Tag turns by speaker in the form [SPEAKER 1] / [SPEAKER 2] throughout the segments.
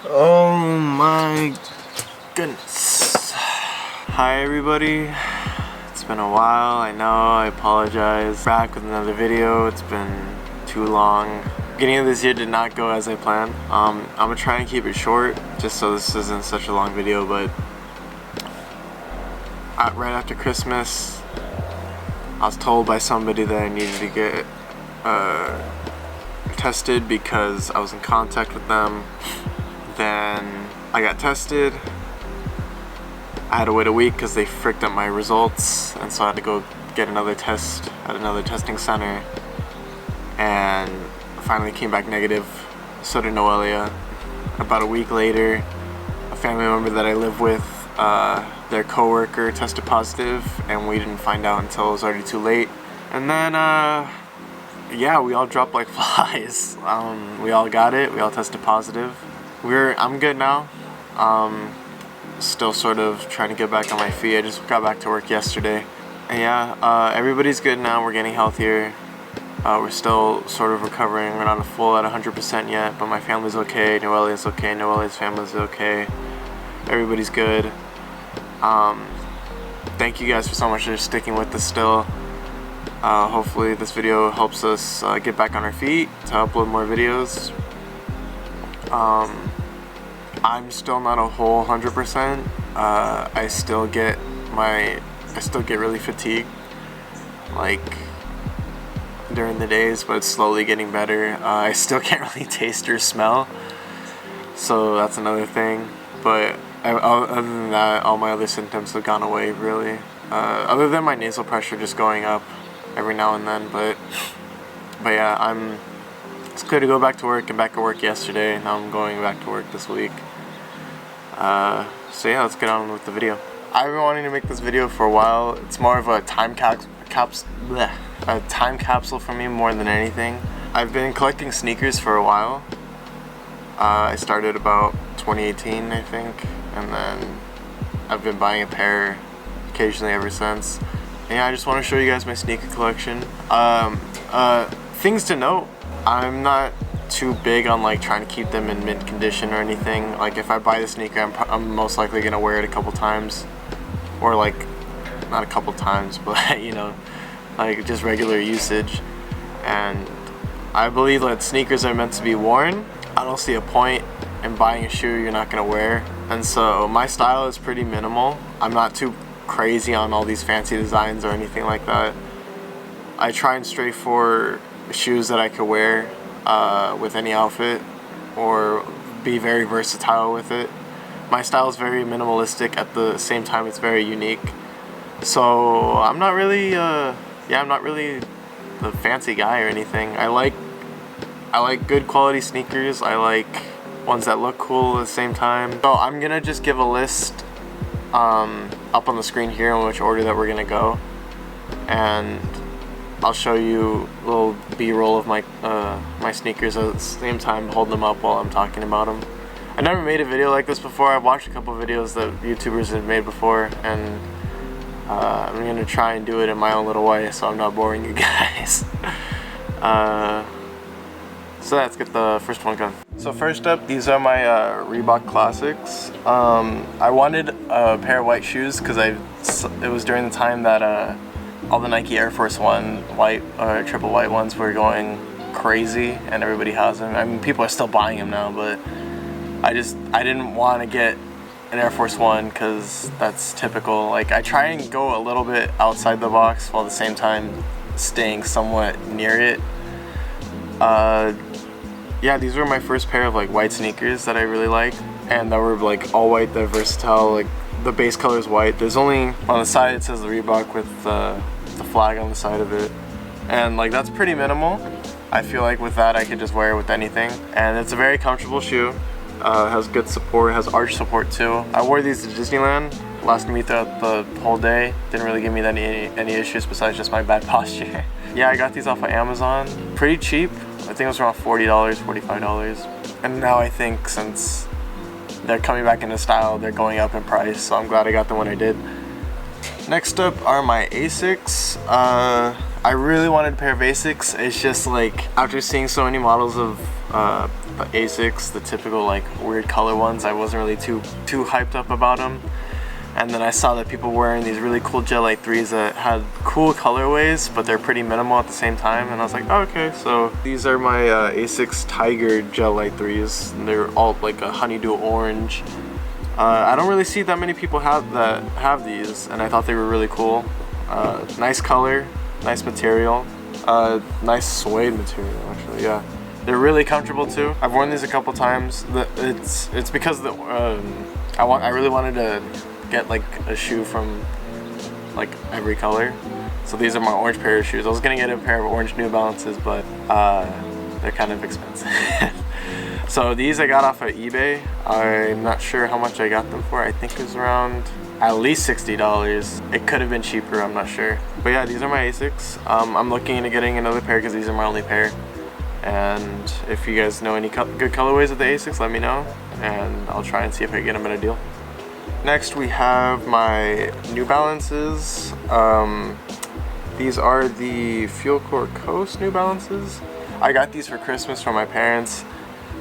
[SPEAKER 1] Oh my goodness. Hi everybody. It's been a while, I know, I apologize. Back with another video. It's been too long. Beginning of this year did not go as I planned. I'm gonna try and keep it short just so this isn't such a long video, but right after Christmas I was told by somebody that I needed to get tested because I was in contact with them. Then I got tested. I had to wait a week because they fricked up my results, and so I had to go get another test at another testing center, and finally came back negative. So did Noelia. About a week later, a family member that I live with, their coworker tested positive, and we didn't find out until it was already too late. And then yeah, we all dropped like flies. We all got it. We all tested positive. I'm good now. Still sort of trying to get back on my feet. I just got back to work yesterday. And yeah, everybody's good now. We're getting healthier. We're still sort of recovering. We're not full at 100% yet, but my family's okay. Noelia's okay. Noelia's family's okay. Everybody's good. Thank you guys for so much for sticking with us still. Hopefully this video helps us get back on our feet to upload more videos. I'm still not a whole 100%. I still get really fatigued, like during the days, but it's slowly getting better. I still can't really taste or smell, so that's another thing. But other than that, all my other symptoms have gone away, really. Other than my nasal pressure just going up every now and then, but yeah, it's clear to go back to work. And back to work yesterday. Now I'm going back to work this week. So yeah, let's get on with the video. I've been wanting to make this video for a while. It's more of a time capsule for me more than anything. I've been collecting sneakers for a while. I started about 2018, I think, and then I've been buying a pair occasionally ever since. And yeah, I just want to show you guys my sneaker collection. Things to note: I'm not too big on like trying to keep them in mint condition or anything. Like if I buy the sneaker, I'm most likely gonna wear it a couple times, or like not a couple times, but you know, like just regular usage. And I believe that sneakers are meant to be worn. I don't see a point in buying a shoe you're not gonna wear. And so my style is pretty minimal. I'm not too crazy on all these fancy designs or anything like that. I try and stray for shoes that I could wear with any outfit, or be very versatile with it. My style is very minimalistic, at the same time it's very unique. So I'm not really the fancy guy or anything. I like good quality sneakers. I like ones that look cool at the same time. So I'm gonna just give a list up on the screen here in which order that we're gonna go, and I'll show you a little B-roll of my my sneakers at the same time, hold them up while I'm talking about them. I never made a video like this before. I've watched a couple videos that YouTubers have made before, and I'm gonna try and do it in my own little way so I'm not boring you guys. So let's get the first one going. So first up, these are my Reebok Classics. I wanted a pair of white shoes because it was during the time that all the Nike Air Force One white or triple white ones were going crazy, and everybody has them. I mean, people are still buying them now, but I didn't want to get an Air Force One because that's typical. Like, I try and go a little bit outside the box while at the same time staying somewhat near it. Yeah, these were my first pair of like white sneakers that I really liked, and that were like all white, they're versatile. Like the base color is white. There's only on the side it says the Reebok with the flag on the side of it, and like that's pretty minimal. I feel like with that I could just wear it with anything, and it's a very comfortable shoe. It has good support, it has arch support too. I wore these to Disneyland, lasted me throughout the whole day. Didn't really give me any issues besides just my bad posture. Yeah, I got these off of Amazon, pretty cheap. I think it was around $40, $45. And now I think since they're coming back into style, they're going up in price, so I'm glad I got them when I did. Next up are my Asics. I really wanted a pair of Asics. It's just like, after seeing so many models of the Asics, the typical like weird color ones. I wasn't really too hyped up about them. And then I saw that people wearing these really cool Gel Light 3s that had cool colorways, but they're pretty minimal at the same time. And I was like, oh, okay. So these are my Asics Tiger Gel Light 3s. And they're all like a honeydew orange. I don't really see that many people have these, and I thought they were really cool. Nice color, nice material, nice suede material actually. Yeah, they're really comfortable too. I've worn these a couple times. It's because I really wanted to get like a shoe from like every color. So these are my orange pair of shoes. I was gonna get a pair of orange New Balances, but they're kind of expensive. So these I got off of eBay. I'm not sure how much I got them for. I think it was around at least $60. It could have been cheaper, I'm not sure. But yeah, these are my Asics. I'm looking into getting another pair because these are my only pair. And if you guys know any good colorways of the Asics, let me know, and I'll try and see if I can get them in a deal. Next we have my New Balances. These are the Fuel Core Coast New Balances. I got these for Christmas from my parents.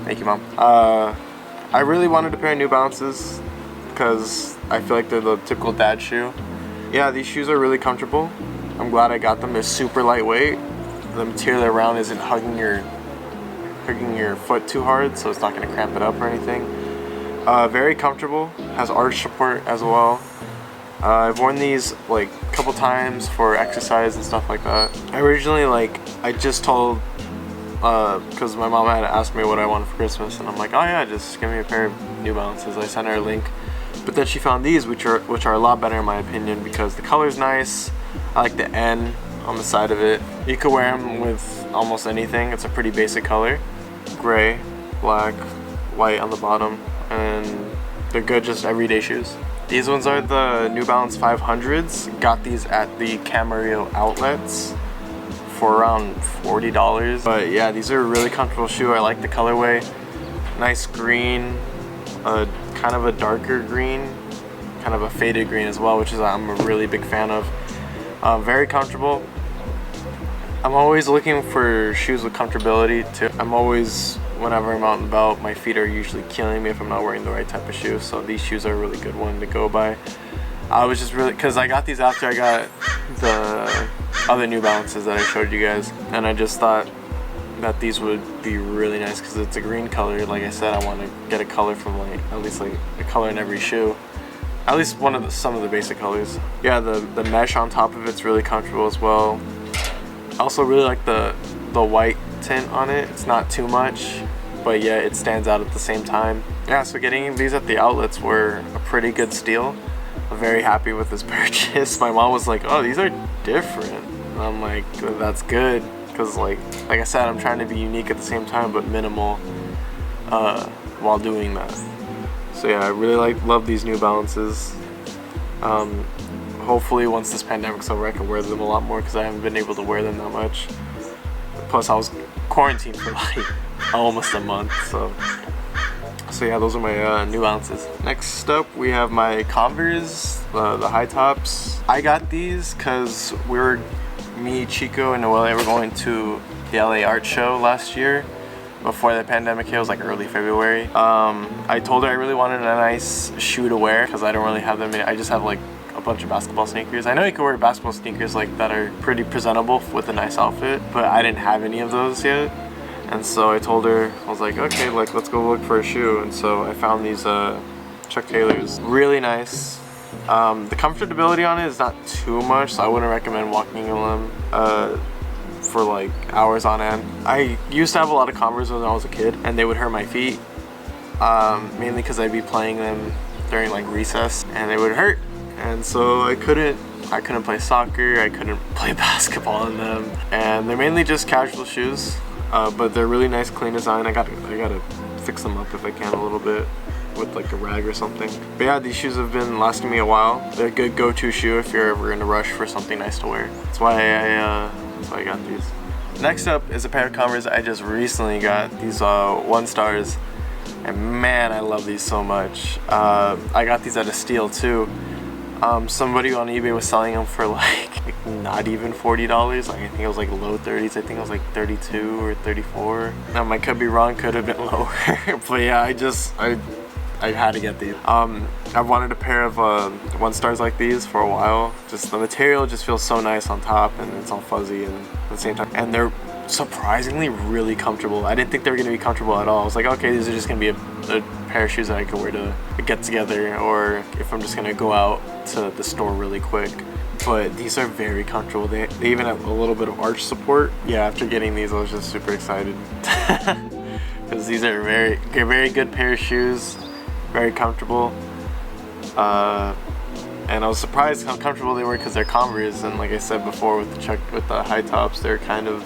[SPEAKER 1] Thank you, Mom. I really wanted a pair of New Balances because I feel like they're the typical dad shoe. Yeah, these shoes are really comfortable. I'm glad I got them. They're super lightweight. The material around isn't hugging your foot too hard, so it's not going to cramp it up or anything. Very comfortable. Has arch support as well. I've worn these like a couple times for exercise and stuff like that. I just told, because my mom had asked me what I wanted for Christmas, and I'm like, oh yeah, just give me a pair of New Balances. I sent her a link, but then she found these, which are a lot better in my opinion because the color's nice. I like the N on the side of it. You could wear them with almost anything. It's a pretty basic color, gray, black, white on the bottom, and they're good just everyday shoes. These ones are the New Balance 500s. Got these at the Camarillo outlets for around $40. But yeah, these are a really comfortable shoe. I like the colorway. Nice green, kind of a darker green, kind of a faded green as well, which is I'm a really big fan of. Very comfortable. I'm always looking for shoes with comfortability too. Whenever I'm out and about, my feet are usually killing me if I'm not wearing the right type of shoes, so these shoes are a really good one to go by. I was just really, because I got these after I got the other New Balances that I showed you guys, and I just thought that these would be really nice because it's a green color. Like I said, I want to get a color from like at least like a color in every shoe, at least some of the basic colors. Yeah, the mesh on top of it's really comfortable as well. I also really like the white tint on it. It's not too much, but yeah, it stands out at the same time. Yeah, so getting these at the outlets were a pretty good steal. I'm very happy with this purchase. My mom was like, oh, these are different. And I'm like, that's good, because like I said, I'm trying to be unique at the same time but minimal while doing that. So yeah, I really love these New Balances. Hopefully once this pandemic's over I can wear them a lot more because I haven't been able to wear them that much. Plus I was quarantined for like almost a month, so yeah, those are my New Balances. Next up we have my Converse, the high tops. I got these because me, Chico, and Noelle were going to the LA art show last year before the pandemic hit. It was like early February. I told her I really wanted a nice shoe to wear because I don't really have them. I just have like a bunch of basketball sneakers. I know you can wear basketball sneakers like that are pretty presentable with a nice outfit, but I didn't have any of those yet. And so I told her, I was like, okay, like let's go look for a shoe. And so I found these Chuck Taylors. Really nice. The comfortability on it is not too much, so I wouldn't recommend walking in them for like hours on end. I used to have a lot of Converse when I was a kid, and they would hurt my feet, mainly because I'd be playing them during like recess, and they would hurt. And so I couldn't play soccer, I couldn't play basketball in them. And they're mainly just casual shoes, but they're really nice, clean design. I gotta fix them up if I can a little bit with like a rag or something. But yeah, these shoes have been lasting me a while. They're a good go-to shoe if you're ever in a rush for something nice to wear. That's why I got these. Next up is a pair of Converse I just recently got. These 1 stars, and man, I love these so much. I got these at a steal too. Somebody on eBay was selling them for like not even $40. Like I think it was like low 30s. I think it was like 32 or 34. Now I could be wrong, could have been lower. But yeah, I had to get these. I've wanted a pair of one stars like these for a while. Just the material just feels so nice on top, and it's all fuzzy and at the same time. And they're surprisingly really comfortable. I didn't think they were gonna be comfortable at all. I was like, okay, these are just gonna be a pair of shoes that I could wear to get together, or if I'm just gonna go out to the store really quick. But these are very comfortable. They even have a little bit of arch support. Yeah, after getting these, I was just super excited because these are very good pair of shoes, very comfortable. And I was surprised how comfortable they were because they're Converse, and like I said before, with the high tops, they're kind of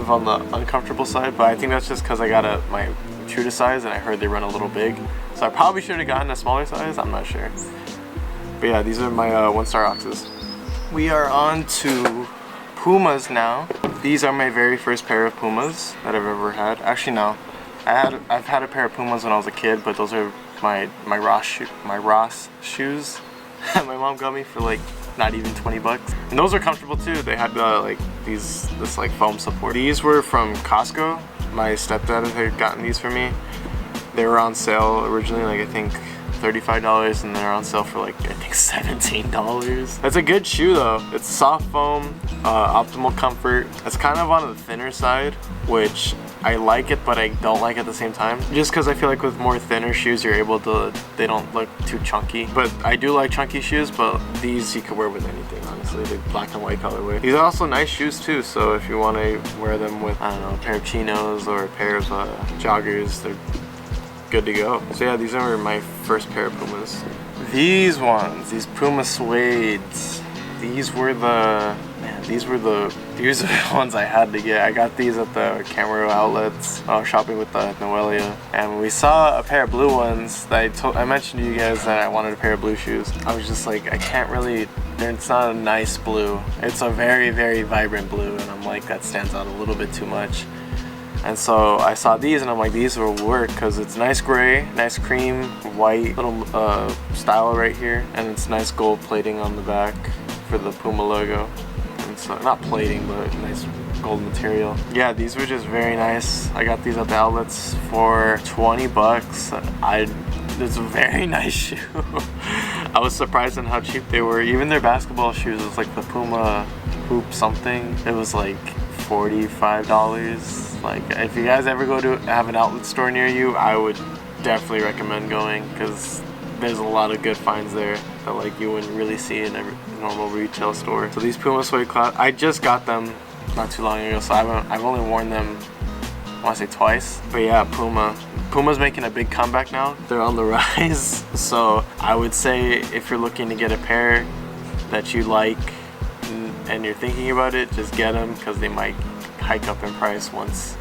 [SPEAKER 1] on the uncomfortable side. But I think that's just because I got my true to size, and I heard they run a little big, so I probably should have gotten a smaller size. I'm not sure. But yeah, these are my one star Oxes. We are on to Pumas now. These are my very first pair of Pumas that I've ever had. Actually, no, I've had a pair of Pumas when I was a kid, but those are my Ross shoes. My mom got me for like not even 20 bucks. And those are comfortable too. They had like this like foam support. These were from Costco. My stepdad had gotten these for me. They were on sale originally, like I think $35, and they're on sale for like I think $17. That's a good shoe though. It's soft foam, optimal comfort. It's kind of on the thinner side, which I like it, but I don't like at the same time. Just because I feel like with more thinner shoes, you're able to, they don't look too chunky. But I do like chunky shoes, but these you can wear with anything, honestly. The black and white colorway. These are also nice shoes too, so if you want to wear them with, I don't know, a pair of chinos or a pair of joggers, they're good to go. So yeah, these are my first pair of Pumas. These ones, these Puma suedes, these are the ones I had to get. I got these at the Camaro outlets. I was shopping with Noelia, and we saw a pair of blue ones that I mentioned to you guys that I wanted a pair of blue shoes. I was just like, I can't really, it's not a nice blue. It's a very, very vibrant blue, and I'm like, that stands out a little bit too much. And so I saw these, and I'm like, these will work because it's nice gray, nice cream, white little style right here, and it's nice gold plating on the back for the Puma logo. And so, not plating, but nice gold material. Yeah, these were just very nice. I got these at the outlets for 20 bucks. It's a very nice shoe. I was surprised on how cheap they were. Even their basketball shoes, it was like the Puma Hoop something. It was like $45. Like, if you guys ever go to have an outlet store near you, I would definitely recommend going, because there's a lot of good finds there that like you wouldn't really see in a normal retail store. So these Puma suede cloud, I just got them not too long ago, so I've only worn them, I want to say twice. But yeah, Puma's making a big comeback now. They're on the rise. So I would say if you're looking to get a pair that you like and you're thinking about it, just get them, because they might hike up in price once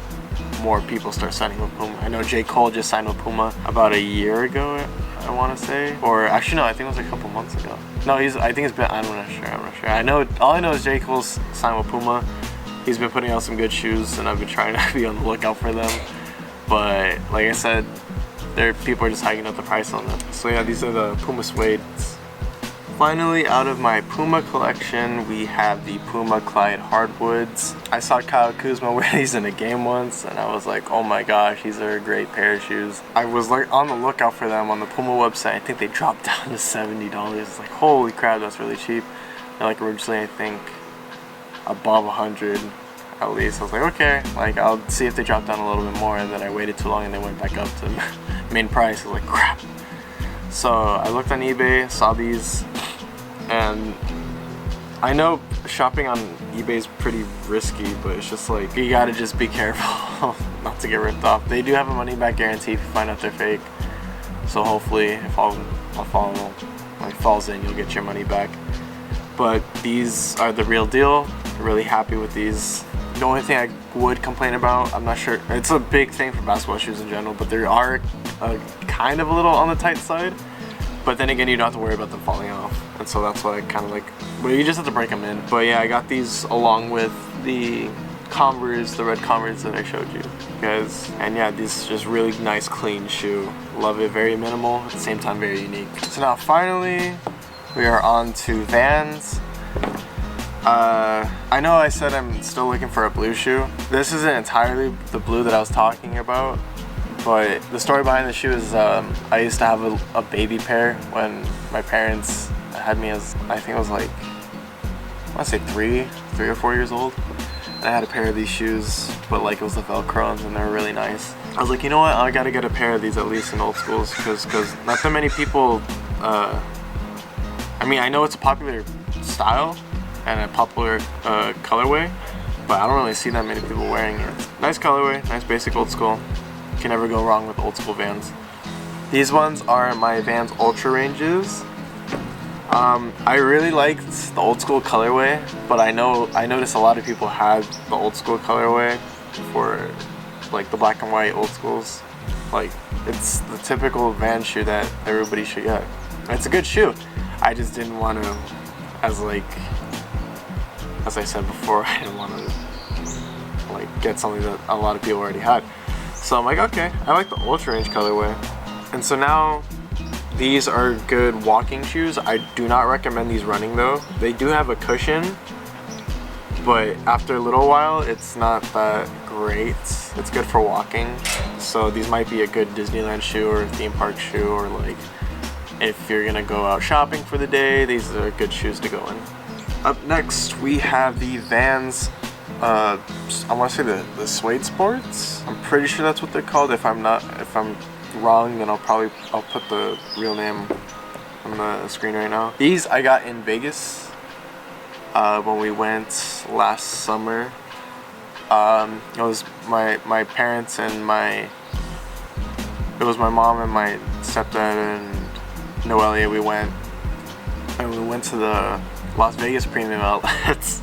[SPEAKER 1] more people start signing with Puma. I know J. Cole just signed with Puma about a year ago, I want to say, or actually no, I think it was a couple months ago. No, I think it's been, I'm not sure. All I know is J. Cole's signed with Puma. He's been putting out some good shoes, and I've been trying to be on the lookout for them. But like I said, people are just hiking up the price on them. So yeah, these are the Puma suedes. Finally, out of my Puma collection, we have the Puma Clyde Hardwoods. I saw Kyle Kuzma wear these in a game once, and I was like, oh my gosh, these are a great pair of shoes. I was like on the lookout for them on the Puma website. I think they dropped down to $70. It's like, holy crap, that's really cheap. And like originally, I think above 100 at least. I was like, okay, like I'll see if they drop down a little bit more, and then I waited too long and they went back up to main price. I was like, crap. So I looked on eBay, saw these, and I know shopping on eBay is pretty risky, but it's just like, you gotta just be careful not to get ripped off. They do have a money back guarantee if you find out they're fake. So hopefully if all falls in, you'll get your money back. But these are the real deal. I'm really happy with these. The only thing I would complain about, I'm not sure, it's a big thing for basketball shoes in general, but they are kind of a little on the tight side. But then again, you don't have to worry about them falling off. And so that's what I kind of like, well, you just have to break them in. But yeah, I got these along with the Converse, the red Converse that I showed you guys. And yeah, this is just really nice, clean shoe. Love it, very minimal, at the same time very unique. So now finally, we are on to Vans. I know I said I'm still looking for a blue shoe. This isn't entirely the blue that I was talking about, but the story behind the shoe is I used to have a baby pair when my parents had me as, I think I was like, I want to say three or 4 years old. And I had a pair of these shoes, but like it was the Velcro ones and they were really nice. I was like, you know what, I gotta get a pair of these at least in old schools, because not that many people, I mean, I know it's a popular style and a popular colorway, but I don't really see that many people wearing it. Nice colorway, nice basic old school. You can never go wrong with old school Vans. These ones are my Vans Ultra ranges. I really liked the old school colorway, but I noticed a lot of people had the old school colorway for like the black and white old schools. Like, it's the typical Vans shoe that everybody should get. It's a good shoe. I just didn't want to, as I said before, I didn't want to like get something that a lot of people already had. So I'm like, okay, I like the Ultra range colorway. And so now these are good walking shoes. I do not recommend these running though. They do have a cushion, but after a little while it's not that great. It's good for walking. So these might be a good Disneyland shoe or theme park shoe, or like if you're gonna go out shopping for the day, these are good shoes to go in. Up next we have the Vans, I want to say the Suede Sports. I'm pretty sure that's what they're called. If I'm wrong, then I'll put the real name on the screen right now. These I got in Vegas when we went last summer. It was my parents and it was my mom and my stepdad and Noelia. We went to the Las Vegas premium outlets,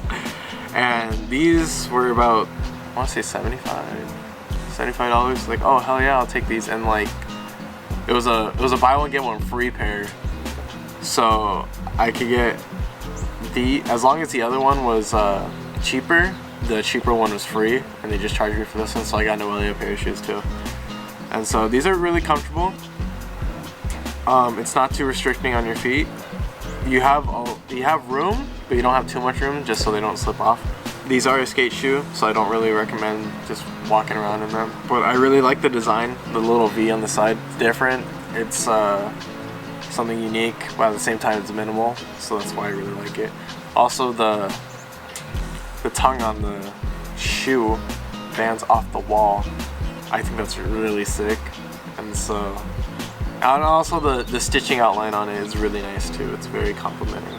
[SPEAKER 1] and these were about, I want to say $75. Like, oh hell yeah, I'll take these. And like it was a buy one get one free pair, so I could get as long as the other one was cheaper, the cheaper one was free, and they just charged me for this one. So I got Noelia a pair of shoes too. And so these are really comfortable. It's not too restricting on your feet. You have room, but you don't have too much room, just so they don't slip off. These are a skate shoe, so I don't really recommend just walking around in them. But I really like the design. The little V on the side, it's different. It's something unique, but at the same time it's minimal, so that's why I really like it. Also, the tongue on the shoe bands off the wall. I think that's really sick. And also the stitching outline on it is really nice too. It's very complimentary.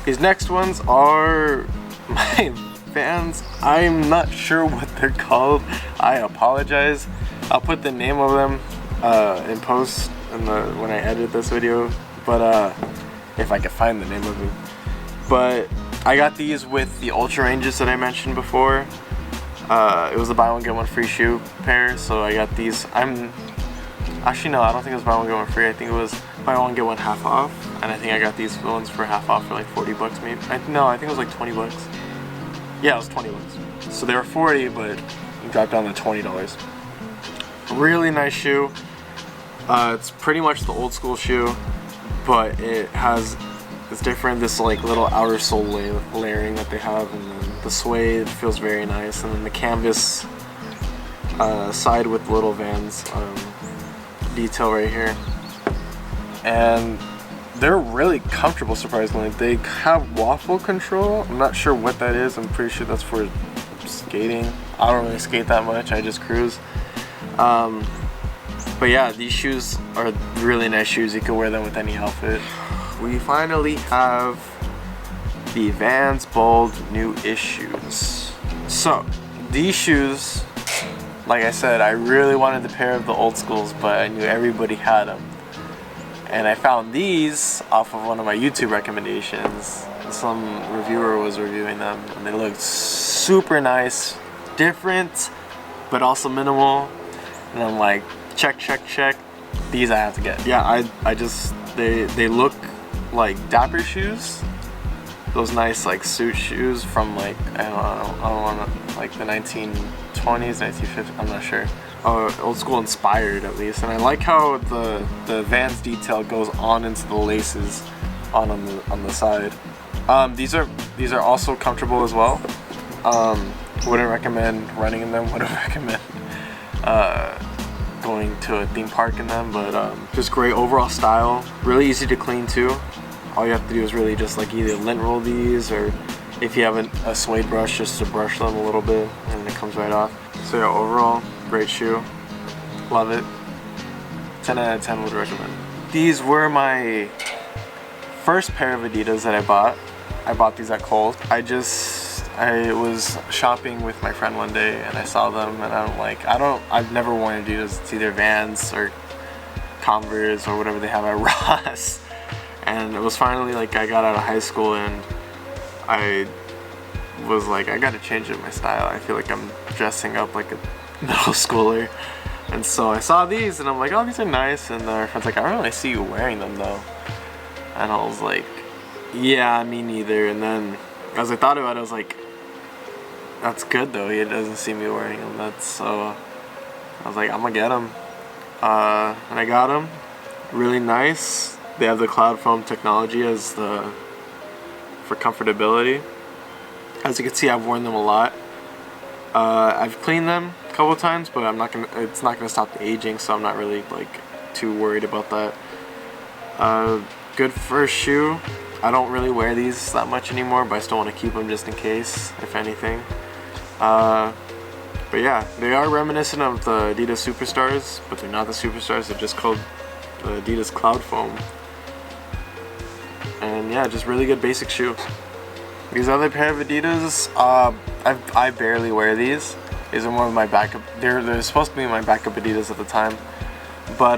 [SPEAKER 1] These next ones are my Vans. I'm not sure what they're called. I apologize. I'll put the name of them in post when I edit this video, but if I can find the name of them. But I got these with the Ultra ranges that I mentioned before. It was a buy one get one free shoe pair, so I got these. Actually no, I don't think it was buy one get one free. I think it was buy one get one half off, and I think I got these ones for half off for like 40 bucks maybe. I think it was like 20 bucks. Yeah, it was 20 bucks. So they were 40, but it dropped down to $20. Really nice shoe. It's pretty much the old school shoe, but it's different. This like little outer sole layering that they have, and then the suede feels very nice, and then the canvas side with little Vans detail right here. And they're really comfortable, surprisingly. They have waffle control. I'm not sure what that is. I'm pretty sure that's for skating. I don't really skate that much. I just cruise. But yeah, these shoes are really nice shoes. You can wear them with any outfit. We finally have the Vans Bold new issues. So these shoes, like I said, I really wanted the pair of the old schools, but I knew everybody had them. And I found these off of one of my YouTube recommendations. Some reviewer was reviewing them, and they looked super nice, different, but also minimal. And I'm like, check. These I have to get. Yeah, they look like Dapper shoes, those nice like suit shoes from like I don't want like the 1920s, 1950s. I'm not sure. Old school inspired at least, and I like how the Vans detail goes on into the laces on the side. These are also comfortable as well. Wouldn't recommend running in them. Wouldn't recommend going to a theme park in them, but just great overall style. Really easy to clean too. All you have to do is really just like either lint roll these, or if you have a suede brush, just to brush them a little bit, and it comes right off. So yeah, overall, great shoe. Love it. 10 out of 10 would recommend. These were my first pair of Adidas that I bought. I bought these at Kohl's. I was shopping with my friend one day and I saw them, and I'm like, I've never worn Adidas. It's either Vans or Converse or whatever they have at Ross. And it was finally like I got out of high school and I was like, I gotta change up my style. I feel like I'm dressing up like a middle schooler. And so I saw these and I'm like, oh, these are nice. And our friend's like, I don't really see you wearing them though. And I was like, yeah, me neither. And then as I thought about it, I was like, that's good though. He doesn't see me wearing them. So I was like, I'm gonna get them. And I got them. Really nice. They have the cloud foam technology for comfortability. As you can see, I've worn them a lot. I've cleaned them a couple times, but it's not gonna stop the aging, so I'm not really like too worried about that. Good first shoe. I don't really wear these that much anymore, but I still want to keep them just in case, if anything. But yeah, they are reminiscent of the Adidas Superstars, but they're not the Superstars. They're just called the Adidas Cloud Foam. And yeah, just really good basic shoe. These other pair of Adidas, I barely wear these. These are more of my backup. They're supposed to be my backup Adidas at the time, but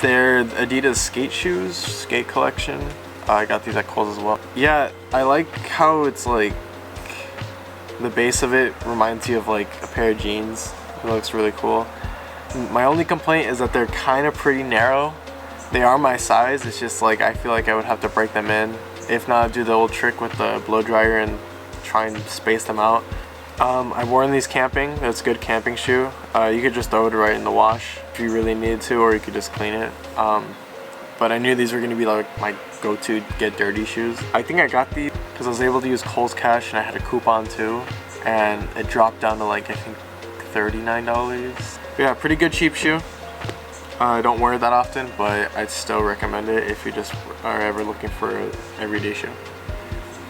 [SPEAKER 1] they're Adidas skate shoes, skate collection. I got these at Kohl's as well. Yeah, I like how it's like the base of it reminds you of like a pair of jeans. It looks really cool. My only complaint is that they're kind of pretty narrow. They are my size. It's just like I feel like I would have to break them in. If not, do the old trick with the blow dryer and try and space them out. I've worn these camping. That's a good camping shoe. You could just throw it right in the wash if you really needed to, or you could just clean it. But I knew these were going to be like my go-to get dirty shoes. I think I got these because I was able to use Kohl's Cash and I had a coupon too, and it dropped down to like I think $39. But yeah, pretty good cheap shoe. I don't wear it that often, but I'd still recommend it if you just are ever looking for an everyday shoe.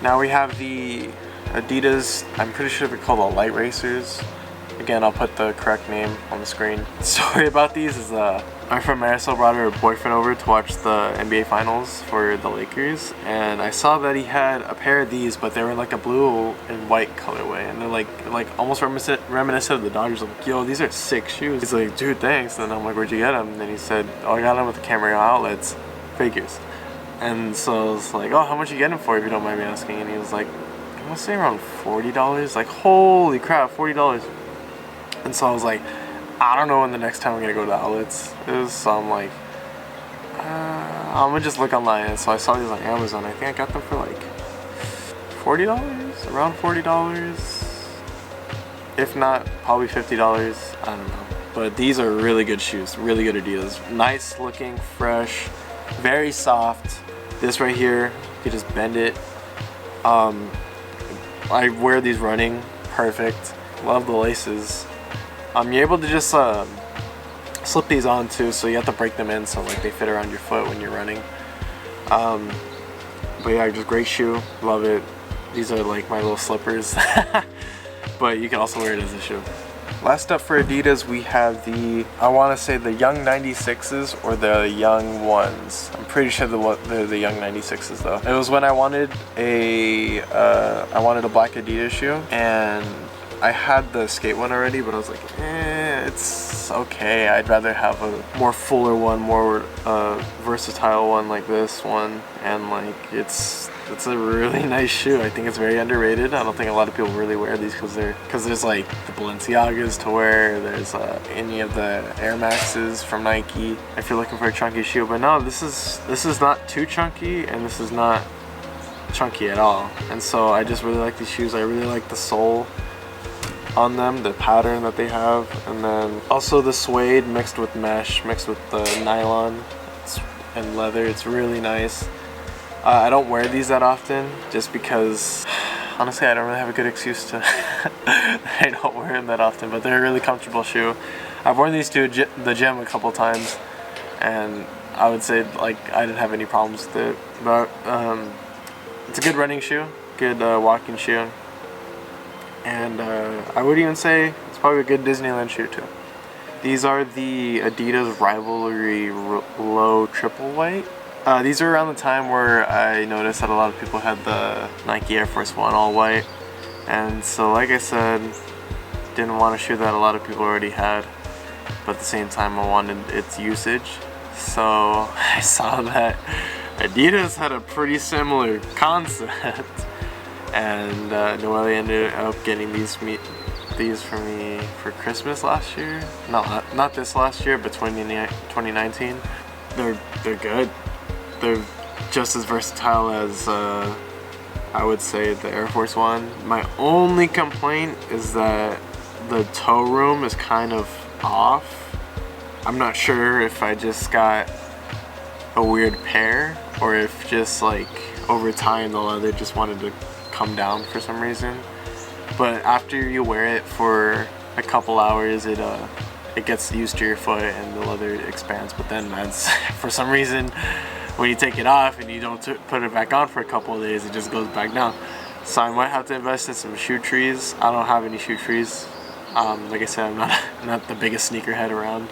[SPEAKER 1] Now we have the Adidas, I'm pretty sure they're called the Light Racers. Again, I'll put the correct name on the screen. The story about these is my friend Marisol brought her boyfriend over to watch the NBA Finals for the Lakers, and I saw that he had a pair of these, but they were in like a blue and white colorway, and they're like almost reminiscent of the Dodgers. I'm like, yo, these are sick shoes. He's like, dude, thanks. And I'm like, where'd you get them? And then he said, oh, I got them with the Camera Outlets, figures. And so I was like, oh, how much you get them for, if you don't mind me asking? And he was like, I want to say around $40. Like, holy crap, $40. And so I was like, I don't know when the next time I'm gonna go to the outlets is. So I'm like, I'm gonna just look online. And so I saw these on Amazon. I think I got them for like $40, around $40. If not, probably $50. I don't know. But these are really good shoes, really good Adidas. Nice looking, fresh, very soft. This right here, you just bend it. I wear these running, perfect. Love the laces. You're able to just slip these on too, so you have to break them in so like they fit around your foot when you're running. But yeah, just great shoe, love it. These are like my little slippers, but you can also wear it as a shoe. Last up for Adidas, we have I want to say the Young 96s or the Young Ones. I'm pretty sure they're the Young 96s though. It was when I wanted a black Adidas shoe, and I had the skate one already, but I was like, it's okay. I'd rather have a more fuller one, more versatile one like this one, and like it's a really nice shoe. I think it's very underrated. I don't think a lot of people really wear these because there's like the Balenciagas to wear. There's any of the Air Maxes from Nike if you're looking for a chunky shoe. But no, this is not too chunky, and this is not chunky at all. And so I just really like these shoes. I really like the sole on them, the pattern that they have, and then also the suede mixed with mesh, mixed with the nylon and leather. It's really nice. I don't wear these that often just because honestly I don't really have a good excuse to I don't wear them that often, but they're a really comfortable shoe. I've worn these to the gym a couple times, and I would say like I didn't have any problems with it. But it's a good running shoe, good walking shoe, and I would even say it's probably a good Disneyland shoe too. These are the Adidas Rivalry Low Triple White. These are around the time where I noticed that a lot of people had the Nike Air Force One all white, and so like I said, didn't want a shoe that a lot of people already had, but at the same time I wanted its usage. So I saw that Adidas had a pretty similar concept, and Noelle ended up getting these for me for Christmas last year. Not this last year, but 2019. They're good. They're just as versatile as I would say the Air Force One. My only complaint is that the toe room is kind of off. I'm not sure if I just got a weird pair or if just like over time the leather just wanted to come down for some reason. But after you wear it for a couple hours, it gets used to your foot and the leather expands. But then that's for some reason when you take it off and you don't put it back on for a couple of days, it just goes back down. So I might have to invest in some shoe trees. I don't have any shoe trees. Like I said, I'm not the biggest sneakerhead around.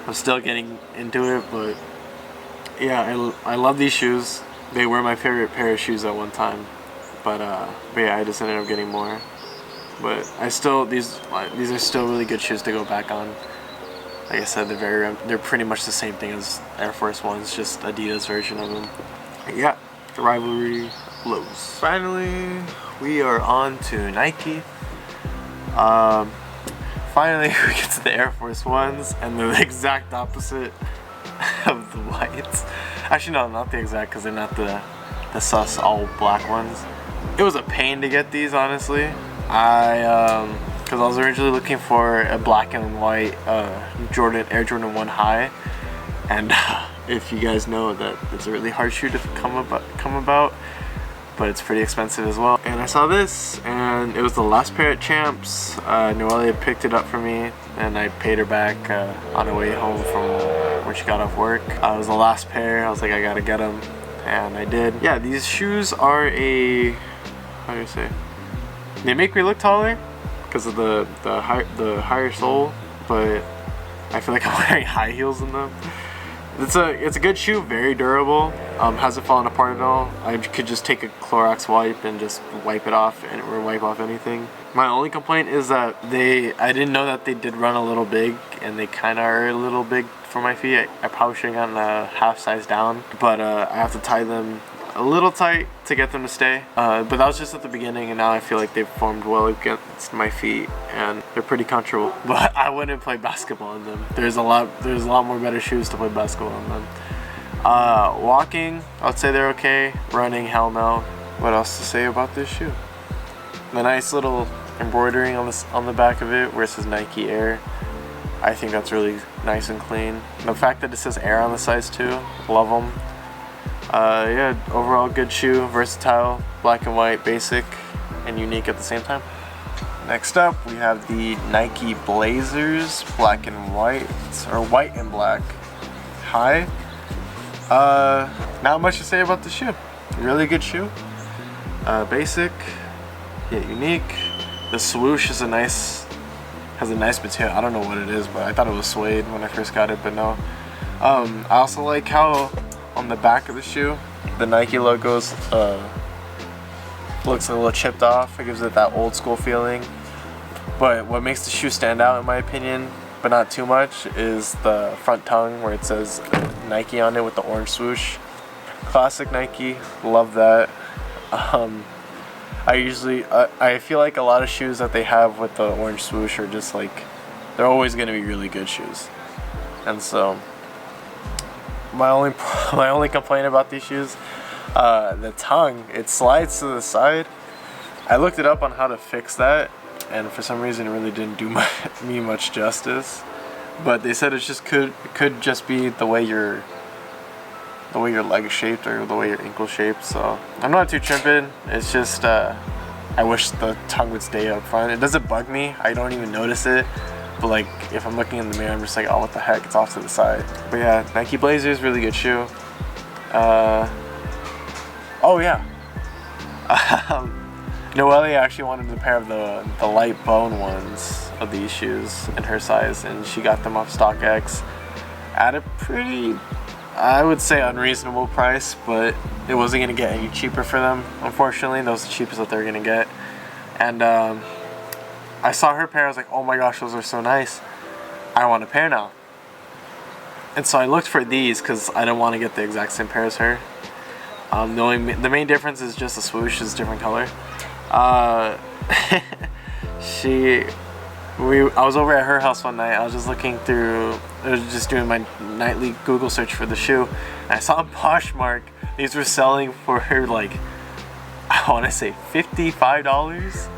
[SPEAKER 1] I'm still getting into it, but yeah, I love these shoes. They were my favorite pair of shoes at one time, but yeah, I just ended up getting more. But these are still really good shoes to go back on. Like I said, they're pretty much the same thing as Air Force Ones, just Adidas version of them. Yeah, the Rivalry Lows. Finally, we are on to Nike. Finally, we get to the Air Force Ones, and they're the exact opposite of the whites. Actually, no, not the exact, because they're not the sus all black ones. It was a pain to get these, honestly. Because I was originally looking for a black and white Air Jordan 1 high, and if you guys know that it's a really hard shoe to come about, but it's pretty expensive as well. And I saw this, and it was the last pair at Champs. Noelle had picked it up for me, and I paid her back on her way home from when she got off work. It was the last pair. I was like, I gotta get them, and I did. Yeah, these shoes are how do you say? They make me look taller because of the higher sole, but I feel like I'm wearing high heels in them. It's a good shoe, very durable. Hasn't fallen apart at all. I could just take a Clorox wipe and just wipe it off or wipe off anything. My only complaint is that I didn't know that they did run a little big, and they kind of are a little big for my feet. I probably should have gotten a half size down, but I have to tie them a little tight to get them to stay. But that was just at the beginning, and now I feel like they've formed well against my feet, and they're pretty comfortable. But I wouldn't play basketball in them. There's a lot more better shoes to play basketball in them. Walking, I'd say they're okay. Running, hell no. What else to say about this shoe? The nice little embroidering on the back of it where it says Nike Air. I think that's really nice and clean. The fact that it says Air on the sides too, love them. Yeah, overall good shoe, versatile, black and white, basic, and unique at the same time. Next up, we have the Nike Blazers, black and white, or white and black, high. Not much to say about the shoe. Really good shoe. Basic, yet unique. The swoosh has a nice material. I don't know what it is, but I thought it was suede when I first got it, but no. I also like how on the back of the shoe, the Nike logos looks a little chipped off. It gives it that old school feeling. But what makes the shoe stand out, in my opinion, but not too much, is the front tongue where it says Nike on it with the orange swoosh. Classic Nike, love that. I feel like a lot of shoes that they have with the orange swoosh are just like, they're always going to be really good shoes. And so my only complaint about these shoes The tongue, it slides to the side. I looked it up on how to fix that, and for some reason it really didn't do me much justice. But they said it could just be the way your leg is shaped or the way your ankle shaped. So I'm not too tripping. It's just I wish the tongue would stay up front. It doesn't bug me. I don't even notice it. But like if I'm looking in the mirror, I'm just like, oh, what the heck? It's off to the side. But yeah, Nike Blazers, really good shoe. Oh yeah. Noelle actually wanted a pair of the light bone ones of these shoes in her size, and she got them off StockX at a pretty, I would say, unreasonable price, but it wasn't gonna get any cheaper for them. Unfortunately, that was the cheapest that they're gonna get. And I saw her pair. I was like, oh my gosh, those are so nice. I want a pair now. And so I looked for these because I didn't want to get the exact same pair as her. The main difference is just the swoosh is a different color. I was over at her house one night. I was just looking through, I was just doing my nightly Google search for the shoe, and I saw Poshmark. These were selling for like, I want to say $55,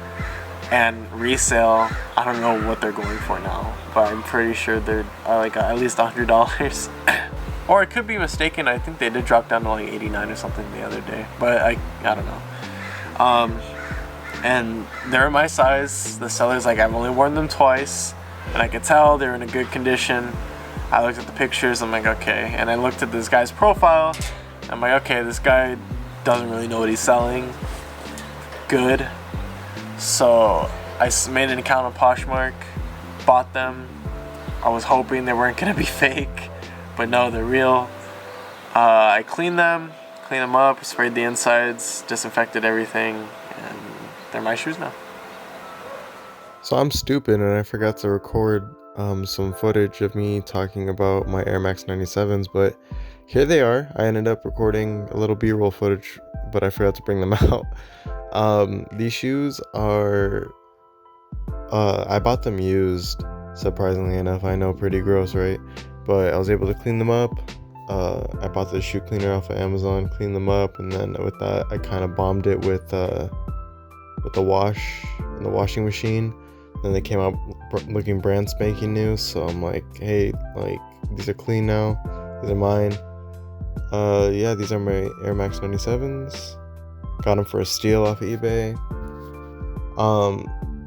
[SPEAKER 1] and resale, I don't know what they're going for now, but I'm pretty sure they're like at least $100. Or I could be mistaken. I think they did drop down to like 89 or something the other day, but I don't know. And they're my size. The seller's like, I've only worn them twice, and I could tell they're in a good condition. I looked at the pictures, I'm like, okay. And I looked at this guy's profile, I'm like, okay, this guy doesn't really know what he's selling. Good. So I made an account on Poshmark, bought them. I was hoping they weren't gonna be fake, but no, they're real. I cleaned them up, sprayed the insides, disinfected everything, and they're my shoes now.
[SPEAKER 2] So I'm stupid and I forgot to record some footage of me talking about my Air Max 97s, but here they are. I ended up recording a little B-roll footage, but I forgot to bring them out. These shoes are, I bought them used, surprisingly enough. I know, pretty gross, right? But I was able to clean them up. I bought the shoe cleaner off of Amazon, cleaned them up, and then with that, I kind of bombed it with the wash in the washing machine. Then they came out looking brand spanking new. So I'm like, hey, like, these are clean now. These are mine. Yeah, these are my Air Max 97s. Got them for a steal off of eBay.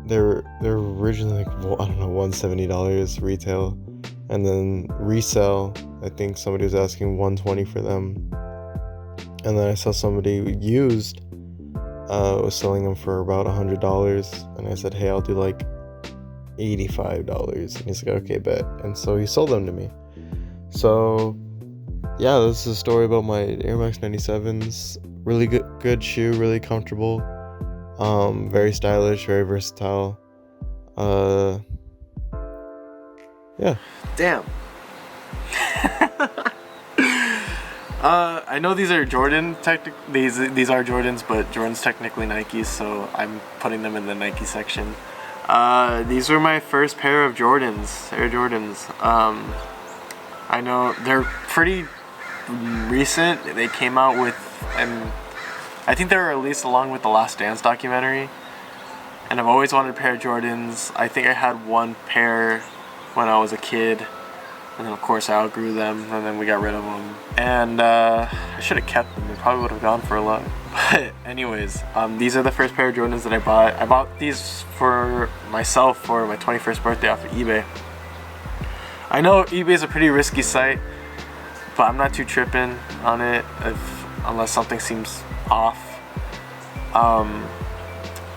[SPEAKER 2] They're originally like, I don't know, $170 retail, and then resell, I think somebody was asking $120 for them. And then I saw somebody used was selling them for about $100, and I said, hey, I'll do like $85. And he's like, okay, bet. And so he sold them to me. So yeah, this is a story about my Air Max 97s. Really good shoe, really comfortable, very stylish, very versatile. Yeah.
[SPEAKER 1] Damn. I know these are Jordan, these are Jordans, but Jordan's technically Nikes, so I'm putting them in the Nike section. These were my first pair of Jordans, Air Jordans. I know they're pretty recent. They came out with, and I think they were released along with the Last Dance documentary. And I've always wanted a pair of Jordans. I think I had one pair when I was a kid, and then of course I outgrew them, and then we got rid of them. And I should have kept them. They probably would have gone for a lot. But anyways, these are the first pair of Jordans that I bought. I bought these for myself for my 21st birthday off of eBay. I know eBay is a pretty risky site, but I'm not too tripping on it unless something seems off.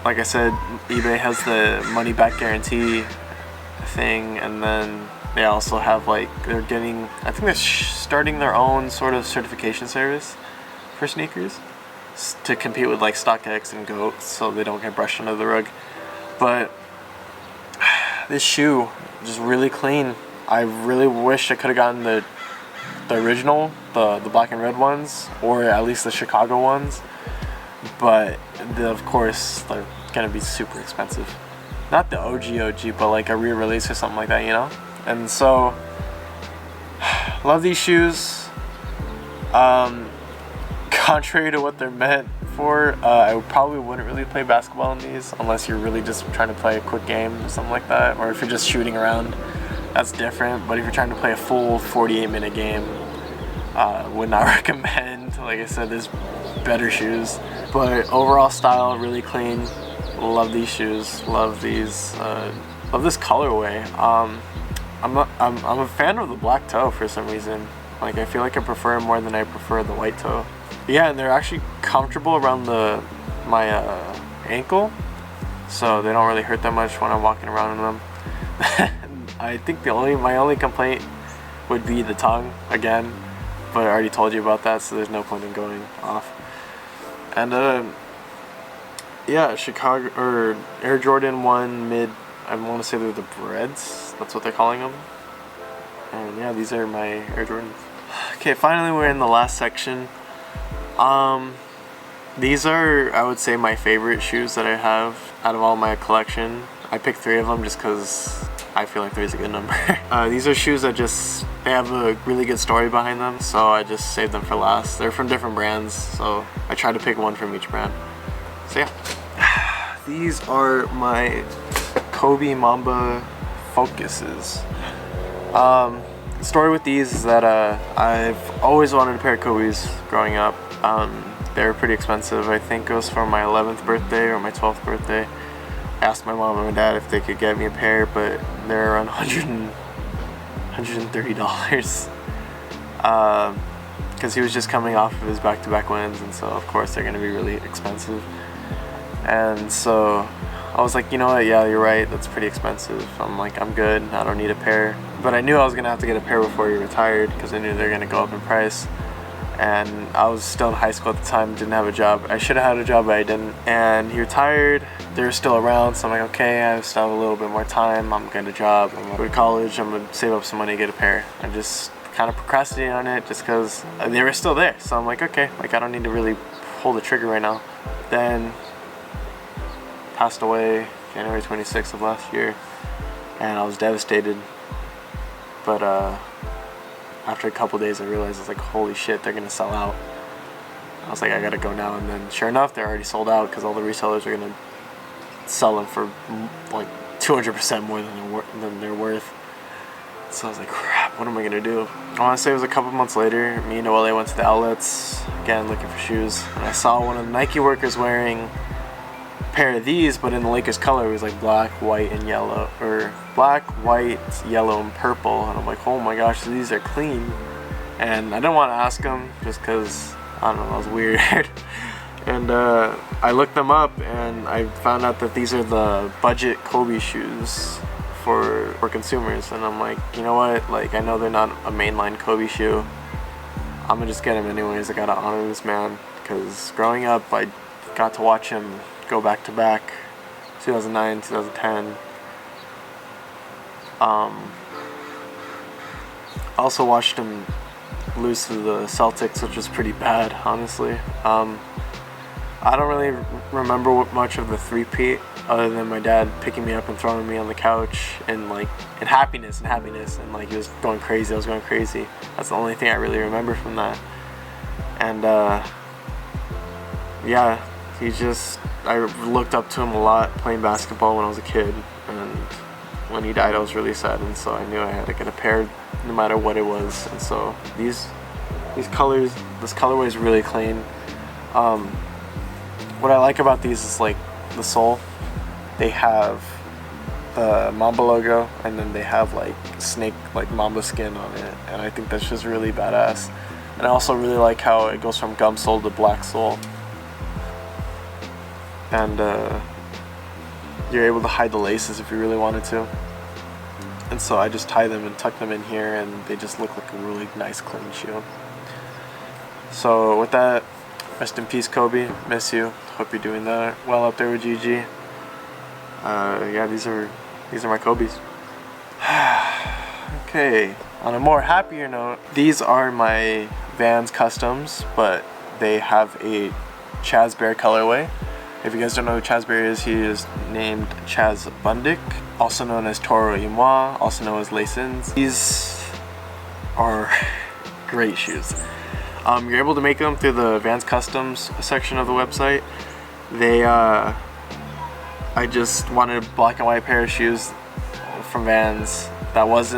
[SPEAKER 1] Like I said, eBay has the money back guarantee thing, and then they also have I think they're starting their own sort of certification service for sneakers to compete with like StockX and GOAT, so they don't get brushed under the rug. But this shoe is just really clean. I really wish I could have gotten the original, the black and red ones, or at least the Chicago ones. But of course, they're gonna be super expensive. Not the OG, but like a re-release or something like that, you know? And so, love these shoes. Got contrary to what they're meant for. I probably wouldn't really play basketball in these unless you're really just trying to play a quick game or something like that, or if you're just shooting around, that's different. But if you're trying to play a full 48-minute game, would not recommend. Like I said, there's better shoes, but overall style really clean. Love these shoes, love these, love this colorway. I'm a fan of the black toe for some reason. Like, I feel like I prefer it more than I prefer the white toe. Yeah, and they're actually comfortable around my ankle, so they don't really hurt that much when I'm walking around in them. I think my only complaint would be the tongue again, but I already told you about that, so there's no point in going off. And yeah, Chicago or Air Jordan 1 mid. I want to say they're the Breads. That's what they're calling them. And yeah, these are my Air Jordans. Okay, finally we're in the last section. These are, I would say, my favorite shoes that I have out of all my collection. I picked 3 of them just because I feel like 3 is a good number. These are shoes that they have a really good story behind them, so I just saved them for last. They're from different brands, so I tried to pick one from each brand. So yeah, these are my Kobe Mamba Focuses. The story with these is that I've always wanted a pair of Kobe's growing up. They were pretty expensive. I think it was for my 11th birthday or my 12th birthday. I asked my mom and my dad if they could get me a pair, but they're around $130. Because he was just coming off of his back-to-back wins, and so of course they're going to be really expensive. And so I was like, you know what, yeah, you're right, that's pretty expensive. I'm like, I'm good, I don't need a pair. But I knew I was going to have to get a pair before he retired, because I knew they were going to go up in price. And I was still in high school at the time, didn't have a job. I should have had a job, but I didn't. And he retired, they were still around, so I'm like, okay, I still have a little bit more time, I'm getting a job, I'm going to go to college, I'm going to save up some money, get a pair. I just kind of procrastinated on it just because they were still there. So I'm like, okay, like I don't need to really pull the trigger right now. Then passed away January 26th of last year, and I was devastated. But after a couple days I realized, I was like, holy shit, they're gonna sell out. I was like, I gotta go now. And then sure enough, they're already sold out because all the resellers are gonna sell them for like 200% more than they're worth. So I was like, crap, what am I gonna do? I want to say it was a couple months later, me and Noelle went to the outlets again looking for shoes, and I saw one of the Nike workers wearing a pair of these, but in the Lakers color. It was like black, white, and yellow, or black, white, yellow, and purple. And I'm like, oh my gosh, these are clean. And I didn't want to ask them just because, I don't know, that was weird. And I looked them up and I found out that these are the budget Kobe shoes for consumers. And I'm like, you know what, like I know they're not a mainline Kobe shoe, I'm gonna just get them anyways. I gotta honor this man, because growing up I got to watch him go back to back, 2009, 2010. Also watched him lose to the Celtics, which was pretty bad, honestly. I don't really remember much of the three-peat, other than my dad picking me up and throwing me on the couch and like in happiness, and like he was going crazy, I was going crazy. That's the only thing I really remember from that. And yeah, I looked up to him a lot playing basketball when I was a kid, and when he died I was really sad, and so I knew I had to get a pair no matter what it was. And so these colors, this colorway is really clean. What I like about these is like the sole. They have the Mamba logo, and then they have like snake, like Mamba skin on it, and I think that's just really badass. And I also really like how it goes from gum sole to black sole, and you're able to hide the laces if you really wanted to. And so I just tie them and tuck them in here, and they just look like a really nice clean shoe. So with that, rest in peace, Kobe. Miss you. Hope you're doing that well up there with GG. Yeah, these are my Kobe's. Okay, on a more happier note, these are my Vans Customs, but they have a Chaz Bear colorway. If you guys don't know who Chaz Bear is, he is named Chaz Bundick, also known as Toro y Moi, also known as Lacins. These are great shoes. You're able to make them through the Vans Customs section of the website. I just wanted a black and white pair of shoes from Vans that was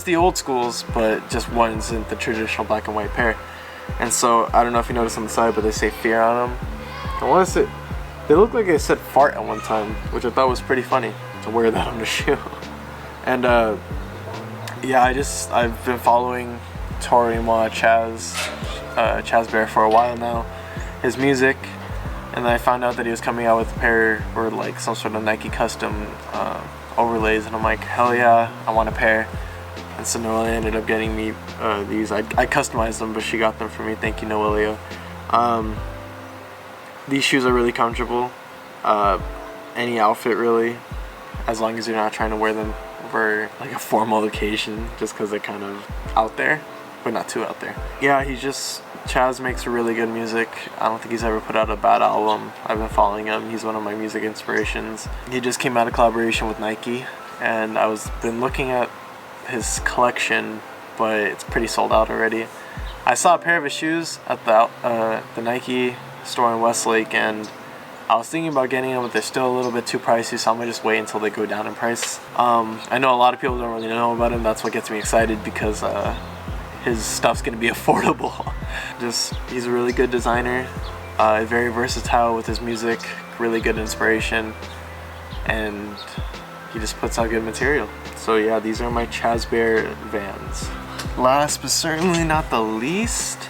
[SPEAKER 1] the old schools, but just wasn't the traditional black and white pair. And so I don't know if you noticed on the side, but they say Fear on them. I want to say they look like they said fart at one time, which I thought was pretty funny to wear that on the shoe. And yeah, I've been following Toriyama Chaz Bear for a while now, his music, and then I found out that he was coming out with a pair or like some sort of Nike custom overlays, and I'm like, hell yeah, I want a pair. And so Noelia ended up getting me these. I customized them, but she got them for me. Thank you, Noelia. These shoes are really comfortable. Any outfit really, as long as you're not trying to wear them for like a formal occasion, just because they're kind of out there, but not too out there. Yeah, Chaz makes really good music. I don't think he's ever put out a bad album. I've been following him. He's one of my music inspirations. He just came out of collaboration with Nike, and been looking at his collection, but it's pretty sold out already. I saw a pair of his shoes at the Nike store in Westlake, and I was thinking about getting them, but they're still a little bit too pricey, so I'm gonna just wait until they go down in price. I know a lot of people don't really know about him. That's what gets me excited, because his stuff's gonna be affordable. He's a really good designer, very versatile with his music, really good inspiration, and he just puts out good material. So yeah, these are my Chaz Bear Vans. Last but certainly not the least,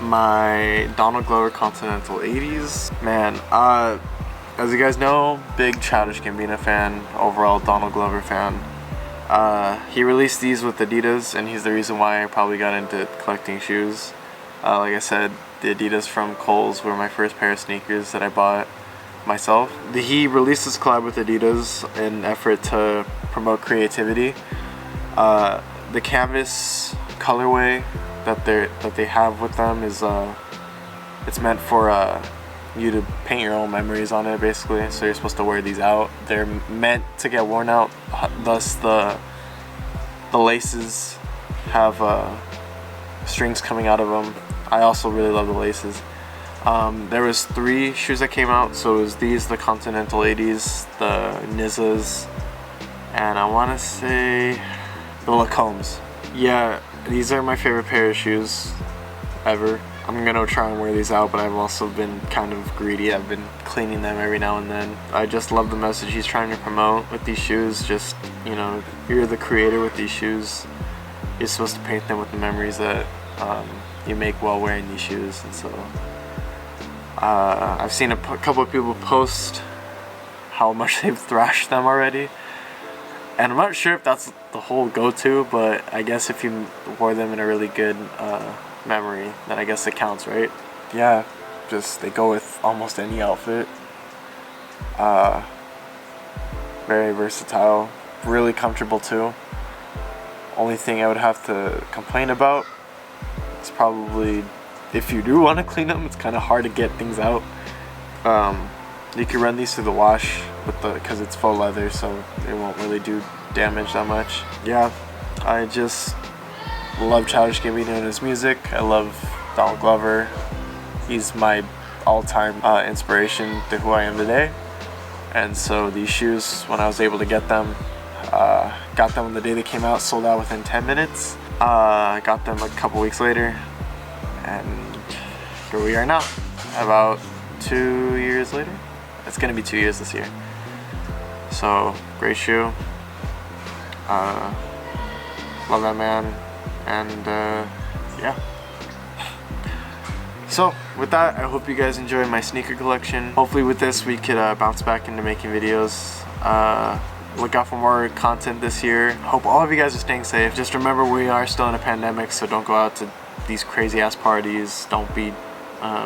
[SPEAKER 1] my Donald Glover Continental 80s. Man, as you guys know, big Childish Gambino fan, overall Donald Glover fan. He released these with Adidas, and he's the reason why I probably got into collecting shoes. Like I said, the Adidas from Kohl's were my first pair of sneakers that I bought myself. He released this collab with Adidas in an effort to promote creativity. The canvas colorway that they have with them is it's meant for you to paint your own memories on it, basically. So you're supposed to wear these out. They're meant to get worn out, thus the laces have strings coming out of them. I also really love the laces. There was 3 shoes that came out, so it was these, the Continental 80s, the Nizas, and I want to say the Lacombs. Yeah, these are my favorite pair of shoes ever. I'm gonna try and wear these out, but I've also been kind of greedy. I've been cleaning them every now and then. I just love the message he's trying to promote with these shoes. Just, you know, you're the creator with these shoes. You're supposed to paint them with the memories that you make while wearing these shoes. And so I've seen a couple of people post how much they've thrashed them already, and I'm not sure if that's the whole go-to, but I guess if you wore them in a really good memory, then I guess it counts, right? Yeah, they go with almost any outfit. Very versatile, really comfortable too. Only thing I would have to complain about is probably if you do want to clean them, it's kind of hard to get things out. You can run these through the wash because it's faux leather, so it won't really do damage that much. Yeah, I just love Childish Gambino and his music. I love Donald Glover. He's my all-time inspiration to who I am today. And so these shoes, when I was able to get them, got them on the day they came out, sold out within 10 minutes. I got them a couple weeks later, and here we are now, about 2 years later. It's gonna be 2 years this year. So, great shoe. Love that man, and yeah. So with that, I hope you guys enjoy my sneaker collection. Hopefully with this we could bounce back into making videos. Look out for more content this year. Hope all of you guys are staying safe. Just remember, we are still in a pandemic, so don't go out to these crazy ass parties. Don't be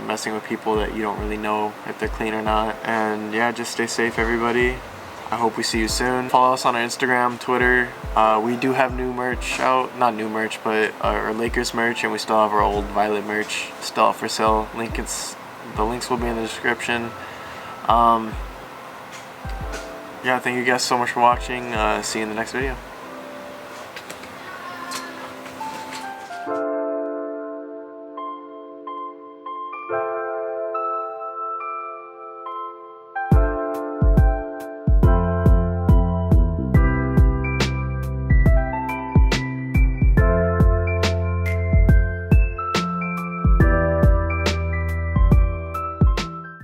[SPEAKER 1] messing with people that you don't really know if they're clean or not. And yeah, just stay safe, everybody. I hope we see you soon. Follow us on our Instagram, Twitter. We do have new merch out. Not new merch, but our Lakers merch, and we still have our old Violet merch still out for sale. The links will be in the description. Yeah, thank you guys so much for watching. See you in the next video.